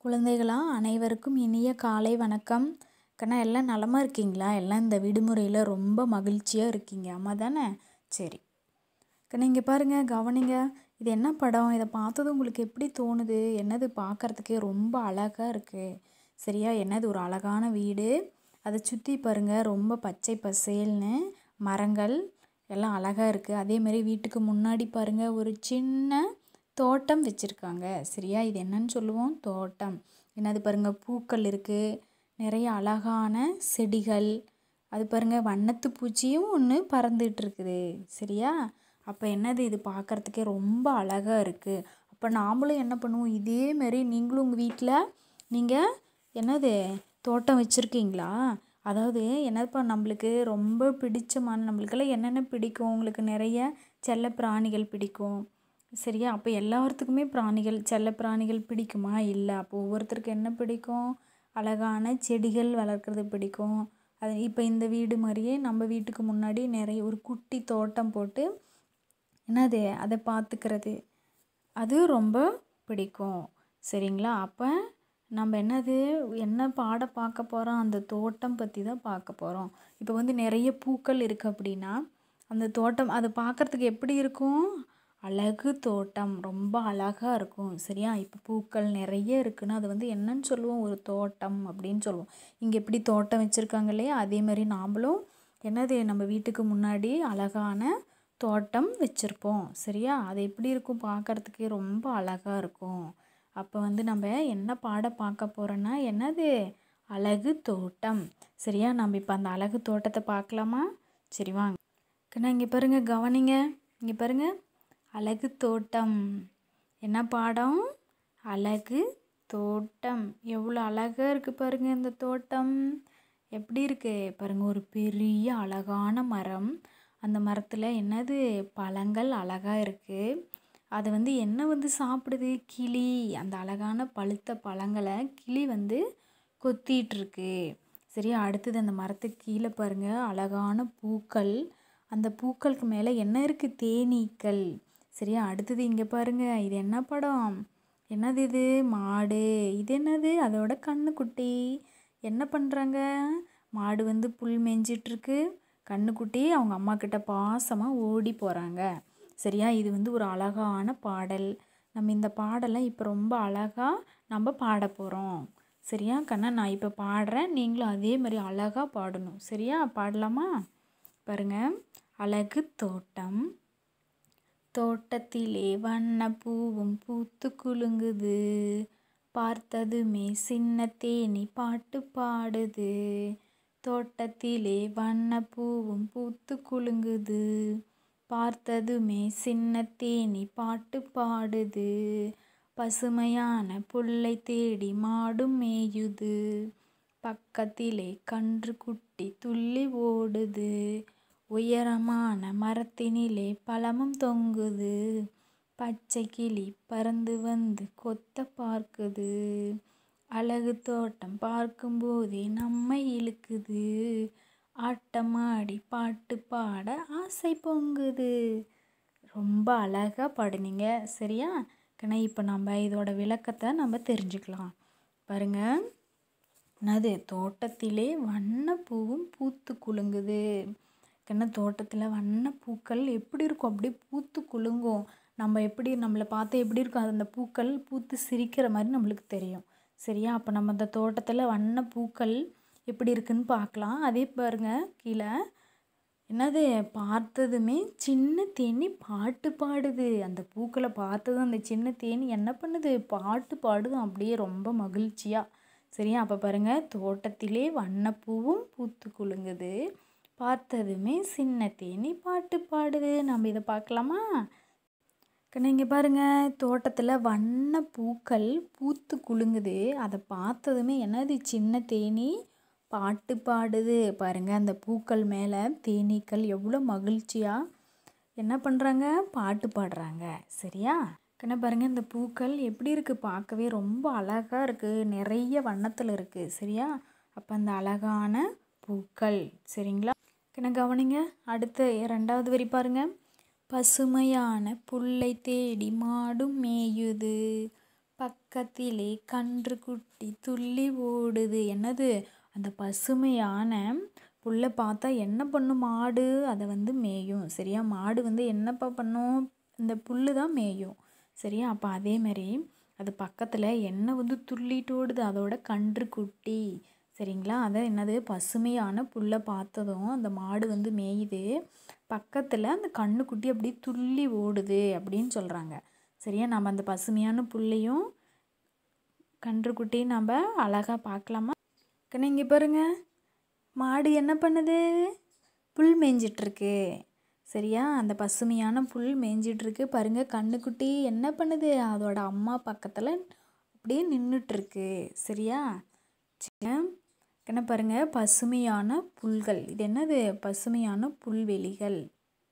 குழந்தைகளா அனைவருக்கும் இனிய காலை வணக்கம். கண்ணா எல்லாம் நலமா இருக்கீங்களா? எல்லாம் இந்த விடுமுறையில் ரொம்ப மகிழ்ச்சியாக இருக்கீங்க அம்மா தானே? சரி கண்ணா, இங்கே பாருங்க, கவனிங்க. இது என்ன படம்? இதை பார்த்தது உங்களுக்கு எப்படி தோணுது? என்னது பார்க்கறதுக்கே ரொம்ப அழகாக இருக்குது. சரியா? என்னது ஒரு அழகான வீடு, அதை சுற்றி பாருங்க, ரொம்ப பச்சை பசேல்னு மரங்கள் எல்லாம் அழகாக இருக்குது. அதேமாரி வீட்டுக்கு முன்னாடி பாருங்க, ஒரு சின்ன தோட்டம் வச்சுருக்காங்க. சரியா? இது என்னன்னு சொல்லுவோம்? தோட்டம். என்னது பாருங்க, பூக்கள் இருக்குது, நிறைய அழகான செடிகள். அது பாருங்க, வண்ணத்து பூச்சியும் ஒன்று பறந்துட்டு இருக்குது. சரியா? அப்போ என்னது, இது பார்க்கறதுக்கே ரொம்ப அழகாக இருக்குது. அப்போ நாமளும் என்ன பண்ணுவோம், இதே மாதிரி நீங்களும் உங்கள் வீட்டில் நீங்கள் என்னது தோட்டம் வச்சுருக்கீங்களா? அதாவது என்னப்பா, நம்மளுக்கு ரொம்ப பிடிச்சமான, நம்மளுக்கெல்லாம் என்னென்ன பிடிக்கும்? உங்களுக்கு நிறைய செல்ல பிராணிகள் பிடிக்கும். சரியா? அப்போ எல்லாத்துக்குமே பிராணிகள், செல்ல பிராணிகள் பிடிக்குமா? இல்லை. அப்போ ஒவ்வொருத்தருக்கு என்ன பிடிக்கும்? அழகான செடிகள் வளர்க்குறது பிடிக்கும். அது இப்போ இந்த வீடு மாதிரியே நம்ம வீட்டுக்கு முன்னாடி நிறைய ஒரு குட்டி தோட்டம் போட்டு என்னது அதை பார்த்துக்கிறது, அது ரொம்ப பிடிக்கும். சரிங்களா? அப்போ நம்ம என்ன பாடம் பார்க்க போகிறோம்? அந்த தோட்டம் பற்றி தான் பார்க்க போகிறோம். இப்போ வந்து நிறைய பூக்கள் இருக்குது அப்படின்னா அந்த தோட்டம் அது பார்க்குறதுக்கு எப்படி இருக்கும்? அழகு தோட்டம், ரொம்ப அழகாக இருக்கும். சரியா? இப்போ பூக்கள் நிறைய இருக்குன்னா அது வந்து என்னன்னு சொல்லுவோம்? ஒரு தோட்டம் அப்படின்னு சொல்லுவோம். இங்கே எப்படி தோட்டம் வச்சுருக்காங்க இல்லையா? அதே மாதிரி நாமளும் நம்ம வீட்டுக்கு முன்னாடி அழகான தோட்டம் வச்சுருப்போம். சரியா? அது எப்படி இருக்கும்? பார்க்குறதுக்கே ரொம்ப அழகாக இருக்கும். அப்போ வந்து நம்ம என்ன பாடம் பார்க்க போகிறோன்னா அழகு தோட்டம். சரியா? நம்ம இப்போ அந்த அழகு தோட்டத்தை பார்க்கலாமா? சரி வாங்க. கண்ணா, இங்கே பாருங்க, கவனிங்க. இங்கே பாருங்க, அழகு தோட்டம். என்ன பாடம்? அழகு தோட்டம். எவ்வளோ அழகாக இருக்குது பாருங்க இந்த தோட்டம். எப்படி இருக்கு பாருங்க, ஒரு பெரிய அழகான மரம். அந்த மரத்தில் பழங்கள் அழகாக இருக்குது. அது வந்து என்ன சாப்பிடுது? கிளி. அந்த அழகான பழுத்த பழங்களை கிளி கொத்திகிட்ருக்கு. சரியா? அடுத்தது அந்த மரத்துக்கு கீழே பாருங்க, அழகான பூக்கள். அந்த பூக்களுக்கு மேலே என்ன இருக்குது? தேனீக்கள். சரியா? அடுத்தது இங்கே பாருங்க, இது என்ன படம்? இது? மாடு. இது அதோட கண்ணுக்குட்டி. என்ன பண்ணுறாங்க? மாடு புல் மேய்ஞ்சிட்ருக்கு. கண்ணுக்குட்டி அவங்க அம்மா கிட்ட பாசமாக ஓடி போகிறாங்க. சரியா? இது ஒரு அழகான பாடல். நம்ம இந்த பாடலை இப்போ ரொம்ப அழகாக நம்ம பாட போகிறோம். சரியா கண்ணா? நான் இப்போ பாடுறேன், நீங்களும் அதே மாதிரி அழகாக பாடணும். சரியா? பாடலாமா? பாருங்க, அழகு தோட்டம். தோட்டத்திலே வண்ண பூவும் பூத்து குலுங்குது, பார்த்ததுமே சின்ன தேனி பாட்டு பாடுது. தோட்டத்திலே வண்ண பூவும் பூத்து குலுங்குது, பார்த்ததுமே சின்ன தேனி பாட்டு பாடுது. பசுமையான புல்லை தேடி மாடும் மேயுது, பக்கத்திலே கன்று குட்டி துள்ளி ஓடுது. உயரமான மரத்தினிலே பழமும் தொங்குது, பச்சை கிளி பறந்து வந்து கொத்த பார்க்குது. அழகு தோட்டம் பார்க்கும்போதே நம்மை இழுக்குது, ஆட்டமாடி பாட்டு பாட ஆசை பொங்குது. ரொம்ப அழகாக பாடுனீங்க. சரியா கண்ணா? இப்போ நம்ம இதோட விளக்கத்தை நம்ம தெரிஞ்சுக்கலாம். பாருங்க, தோட்டத்திலே வண்ண பூவும் பூத்து குலுங்குது. கண்ணா, தோட்டத்தில் வண்ண பூக்கள் எப்படி இருக்கும்? அப்படியே பூத்து குலுங்கும். நம்மளை பார்த்து எப்படி இருக்கும்? அந்த பூக்கள் பூத்து சிரிக்கிற மாதிரி நம்மளுக்கு தெரியும். சரியா? அப்போ நம்ம அந்த தோட்டத்தில் வண்ண பூக்கள் எப்படி இருக்குன்னு பார்க்கலாம். அதே பாருங்க, கீழே பார்த்ததுமே சின்ன தேனி பாட்டு பாடுது. அந்த பூக்களை பார்த்ததும் அந்த சின்ன தேனி என்ன பண்ணுது? பாட்டு பாடுது, அப்படியே ரொம்ப மகிழ்ச்சியாக. சரியா? அப்போ பாருங்க, தோட்டத்திலே வண்ணப்பூவும் பூத்து குலுங்குது, பார்த்ததுமே சின்ன தேனி பாட்டு பாடுது. நம்ம இதை பார்க்கலாமா? இங்கே பாருங்க, தோட்டத்தில் வண்ண பூக்கள் பூத்து குலுங்குது, அதை பார்த்ததுமே சின்ன தேனி பாட்டு பாடுது. பாருங்க, அந்த பூக்கள் மேலே தேனீக்கள் எவ்வளோ மகிழ்ச்சியாக என்ன பண்ணுறாங்க? பாட்டு பாடுறாங்க. சரியா கண்ணா? பாருங்க, இந்த பூக்கள் எப்படி இருக்குது? பார்க்கவே ரொம்ப அழகாக இருக்குது, நிறைய வண்ணத்தில் இருக்குது. சரியா? அப்போ அந்த அழகான பூக்கள். சரிங்களா கண்ணா? கவனிங்க, அடுத்த 2வது வரி பாருங்க. பசுமையான புல்லை தேடி மாடும் மேயுது, பக்கத்திலே கன்று குட்டி துள்ளி ஓடுது. என்னது? அந்த பசுமையான புல்லை பார்த்தா என்ன பண்ணும் மாடு? அதை மேயும். சரியா? மாடு என்னப்பா பண்ணும்? இந்த புல்லு தான் மேயும். சரியா? அப்போ அதே மாதிரி அது பக்கத்தில் என்ன துள்ளிட்டு ஓடுது? அதோட கன்று குட்டி. சரிங்களா? அதை என்னது? பசுமையான புல்லை பார்த்ததும் அந்த மாடு மேயுது. பக்கத்தில் அந்த கன்றுக்குட்டி அப்படியே துள்ளி ஓடுது அப்படின்னு சொல்கிறாங்க. சரியா? நம்ம அந்த பசுமையான புல்லையும் கன்றுக்குட்டியும் நம்ம அழகாக பார்க்கலாமா? இங்கே பாருங்க, மாடு என்ன பண்ணுது? புல் மேய்ஞ்சிட்ருக்கு. சரியா? அந்த பசுமையான புல் மேய்ஞ்சிட்ருக்கு. பாருங்கள், கன்றுக்குட்டி என்ன பண்ணுது? அதோட அம்மா பக்கத்தில் அப்படியே நின்றுட்டுருக்கு. சரியா? என்ன பாருங்கள், பசுமையான புல்கள். இது என்னது? பசுமையான புல்வெளிகள்.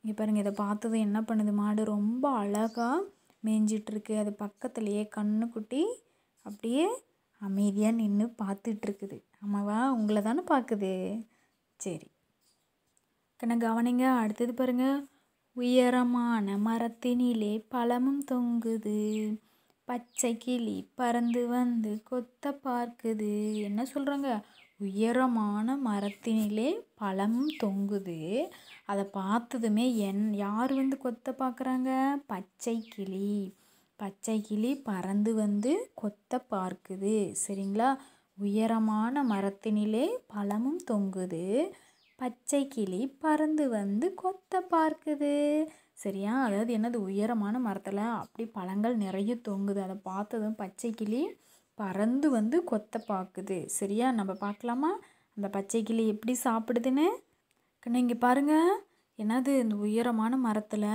இங்கே பாருங்கள், இதை பார்த்ததும் என்ன பண்ணுது? மாடு ரொம்ப அழகாக மேய்ஞ்சிட்ருக்கு. அது பக்கத்துலேயே கன்றுக்குட்டி அப்படியே அமைதியாக நின்று பார்த்துட்ருக்குது. ஆமாவா? உங்களை தானே பார்க்குது. சரி, கவனிங்க. அடுத்தது பாருங்கள், உயரமான மரத்தினிலே பழமும் தொங்குது. பச்சை கிளி பறந்து வந்து கொத்த பார்க்குது. என்ன சொல்கிறாங்க? உயரமான மரத்தினிலே பழமும் தொங்குது. அதை பார்த்ததுமே யார் கொத்த பார்க்குறாங்க? பச்சை கிளி. பச்சை கிளி பறந்து வந்து கொத்த பார்க்குது. சரிங்களா? உயரமான மரத்தினிலே பழமும் தொங்குது. பச்சை கிளி பறந்து வந்து கொத்த பார்க்குது. சரியா? அதாவது என்னது? உயரமான மரத்தில் அப்படி பழங்கள் நிறைய தொங்குது. அதை பார்த்ததும் பச்சை கிளி பறந்து வந்து கொத்த பார்க்குது. சரியா? நம்ம பார்க்கலாமா அந்த பச்சை கிளி எப்படி சாப்பிடுதுன்னு? இங்கே பாருங்கள், என்னது? இந்த உயரமான மரத்தில்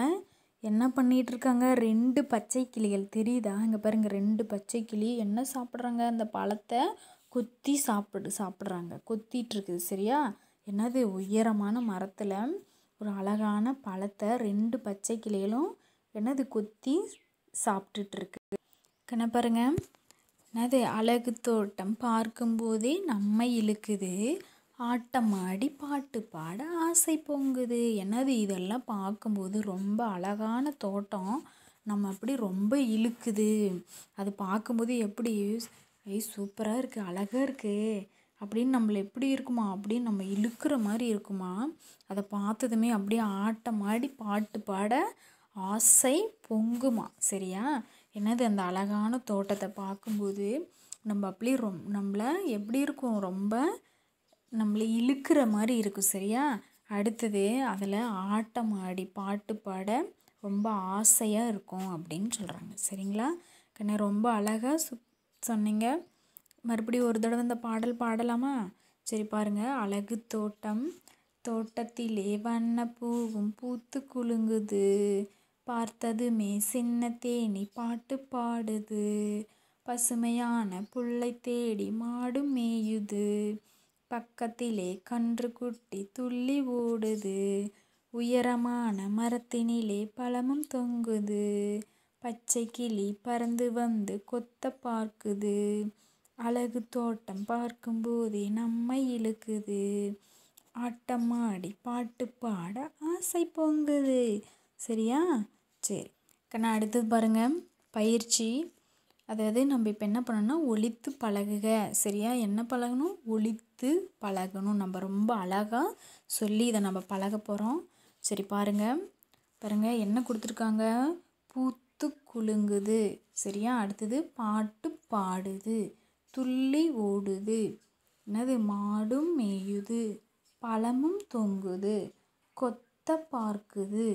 என்ன பண்ணிகிட்டு இருக்காங்க? 2 பச்சை கிளிகள். தெரியுதா? இங்கே பாருங்கள், 2 பச்சை கிளி என்ன சாப்பிட்றாங்க? அந்த பழத்தை கொத்தி சாப்பிட்றாங்க. கொத்திகிட்ருக்குது. சரியா? என்னது? உயரமான மரத்தில் ஒரு அழகான பழத்தை 2 பச்சை கிளிகளும் என்னது? கொத்தி சாப்பிட்டுட்ருக்கு. என்ன பாருங்க, என்னது? அழகு தோட்டம் பார்க்கும்போதே நம்மை இழுக்குது. ஆட்டமாடி பாட்டு பாட ஆசை பொங்குது. என்னது? இதெல்லாம் பார்க்கும்போது ரொம்ப அழகான தோட்டம் நம்ம அப்படி ரொம்ப இழுக்குது. அது பார்க்கும்போது எப்படி சூப்பராக இருக்குது, அழகாக இருக்குது அப்படின்னு நம்மளை எப்படி இருக்குமா? அப்படின்னு நம்ம இழுக்கிற மாதிரி இருக்குமா? அதை பார்த்ததுமே அப்படியே ஆட்டமாடி பாட்டு பாட ஆசை பொங்குமா. சரியா? என்னது? அந்த அழகான தோட்டத்தை பார்க்கும்போது நம்ம அப்படியே நம்மளை எப்படி இருக்கும்? ரொம்ப நம்மளை இழுக்கிற மாதிரி இருக்கும். சரியா? அடுத்தது அதில் ஆட்டம் ஆடி பாட்டு பாட ரொம்ப ஆசையாக இருக்கும் அப்படின்னு சொல்கிறாங்க. சரிங்களா? ரொம்ப அழகாக சொன்னீங்க. மறுபடியும் ஒரு தடவை இந்த பாடல் பாடலாமா? சரி, பாருங்கள். அழகு தோட்டம், தோட்டத்திலே வண்ண பூவும் பூத்து குலுங்குது. பார்த்ததுமே சின்ன தேனி பாட்டு பாடுது. பசுமையான புல்லை தேடி மாடு மேயுது. பக்கத்திலே கன்று குட்டி துள்ளி ஓடுது. உயரமான மரத்தினிலே பழமும் தொங்குது. பச்சை கிளி பறந்து வந்து கொத்த பார்க்குது. அழகு தோட்டம் பார்க்கும்போதே நம்மை இழுக்குது. ஆட்டமாடி பாட்டு பாட ஆசை பொங்குது. சரியா? சரி, அடுத்தது பாருங்கள், பயிற்சி. அதாவது நம்ம இப்போ என்ன பண்ணணும்னா ஒலித்து பழகுக. சரியா? என்ன பழகணும்? ஒலித்து பழகணும். நம்ம ரொம்ப அழகாக சொல்லி இதை நம்ம பழக போகிறோம். சரி, பாருங்கள் என்ன கொடுத்துருக்காங்க? பூத்து குலுங்குது. சரியா? அடுத்தது பாட்டு பாடுது. துள்ளி ஓடுது. என்னது? மாடும் மேயுது. பழமும் தொங்குது. கொத்த பார்க்குது.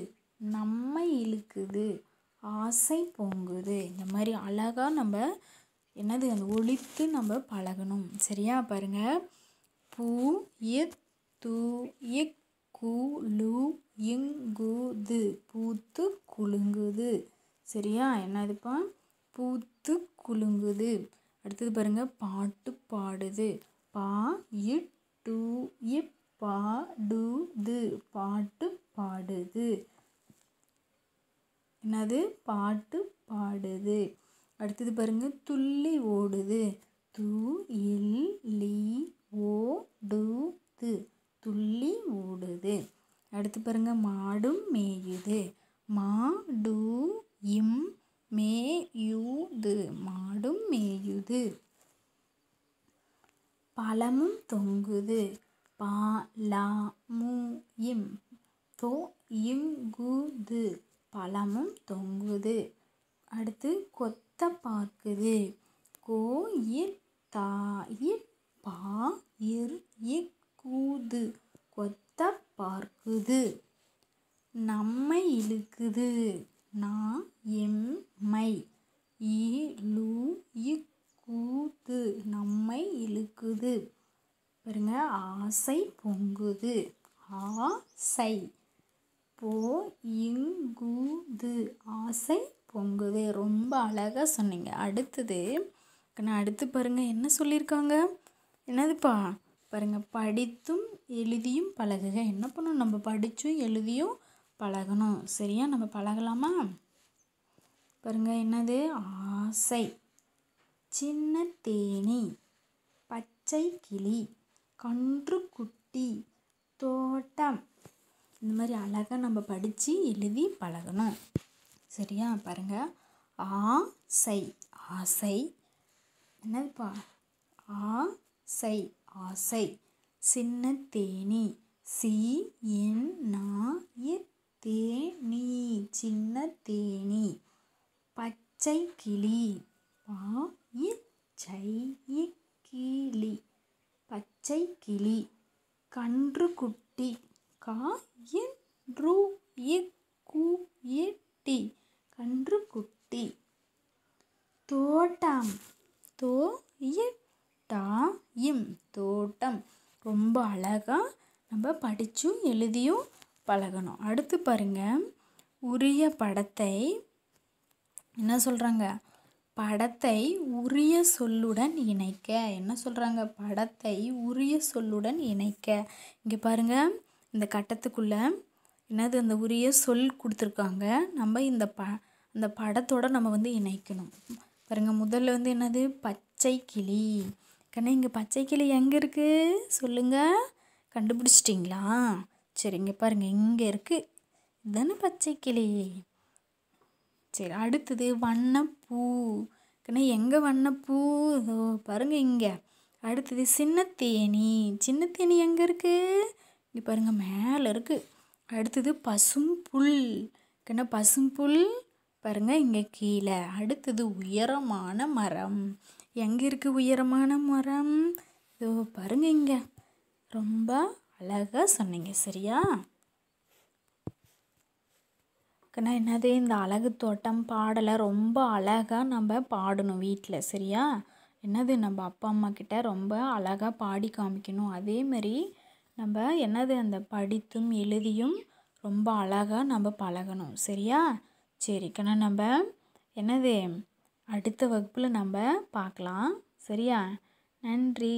நம்மை இழுக்குது. ஆசை பொங்குது. இந்த மாதிரி அழகாக நம்ம என்னது? அந்த ஒலித்து நம்ம பழகணும். சரியா? பாருங்க, பூ து இங்குது. பூத்து குலுங்குது. சரியா? என்னதுப்பா? பூத்து குலுங்குது. அடுத்தது பாருங்க, பாட்டு பாடுது. பாடுது. பாட்டு பாடுது. என்னது? பாட்டு பாடுது. அடுத்தது பாருங்க, துள்ளி ஓடுது. ஓடுது. துள்ளி ஓடுது. அடுத்து பாருங்க, மாடும் மேயுது. மேயுது. மாடும் பழமும் தொங்குது. பா லா மு இம் தோ இங்குது பழமும் தொங்குது. அடுத்து கொத்த பார்க்குது. கோ இர் தா இப் பா இர் இக்கூது கொத்த பார்க்குது. நம்மை இழுக்குது. நா எம்மை இழு இக்கூது நம்மை இழுக்குது. பாருங்க ஆசை பொங்குது. ஆசை போ இங்குது ஆசை பொங்குது. ரொம்ப அழகாக சொன்னீங்க. அடுத்தது அடுத்து பாருங்க என்ன சொல்லியிருக்காங்க. என்னதுப்பா பாருங்க படித்தும் எழுதியும் பழகுக. என்ன பண்ணணும், நம்ம படித்தும் எழுதியும் பழகணும். சரியா, நம்ம பழகலாமா? பாருங்க என்னது ஆசை, சின்ன தேனி, பச்சை கிளி, கன்றுக்குட்டி, தோட்டம். இந்த மாதிரி அழகாக நம்ம படித்து எழுதி பழகணும். சரியா, பாருங்க ஆசை ஆசை என்னதுப்பா ஆசை ஆசை, சின்ன தேனி தேனி சின்ன தேனி, பச்சை கிளி கிளி பச்சை கிளி, கன்றுக்குட்டி கன்றுக்குட்டி, தோட்டம் தோட்டம். ரொம்ப அழகாக நம்ம படித்தும் எழுதியும் பழகணும். அடுத்து பாருங்க உரிய படத்தை என்ன சொல்கிறாங்க, படத்தை உரிய சொல்லுடன் இணைக்க. என்ன சொல்கிறாங்க, படத்தை உரிய சொல்லுடன் இணைக்க. இங்கே பாருங்கள் இந்த கட்டத்துக்குள்ளே என்னது அந்த உரிய சொல் கொடுத்துருக்காங்க. நம்ம அந்த படத்தோடு நம்ம வந்து இணைக்கணும். பாருங்கள் முதல்ல வந்து என்னது பச்சை கிளி. கண்ணா இங்கே பச்சை கிளி எங்கே இருக்குது சொல்லுங்கள், கண்டுபிடிச்சிட்டிங்களா? சரி இங்கே பாருங்கள் இங்கே இருக்குது, இதுதானே பச்சை கிளி. சரி அடுத்தது வண்ணப்பூ. கண்ணா எங்கே வண்ணப்பூ? இதோ பாருங்கள் இங்கே. அடுத்தது சின்ன தேனி. சின்ன தேனி எங்கே இருக்குது? இங்கே பாருங்கள் மேலே இருக்குது. அடுத்தது பசும்புல். கண்ணா பசும்புல் பாருங்கள் இங்கே கீழே. அடுத்தது உயரமான மரம். எங்கே இருக்குது உயரமான மரம்? இதோ பாருங்க இங்கே. ரொம்ப அழகாக சொன்னீங்க. சரியா கண்ணா, என்னது இந்த அழகு தோட்டம் பாடலை ரொம்ப அழகாக நம்ம பாடணும் வீட்டில். சரியா, என்னது நம்ம அப்பா அம்மா கிட்ட ரொம்ப அழகாக பாடி காமிக்கணும். அதேமாரி நம்ம என்னது அந்த படித்தும் எழுதியும் ரொம்ப அழகாக நம்ம பழகணும். சரியா, சரி கண்ணா, நம்ம என்னது அடுத்த வகுப்பில் நம்ம பார்க்கலாம். சரியா, நன்றி.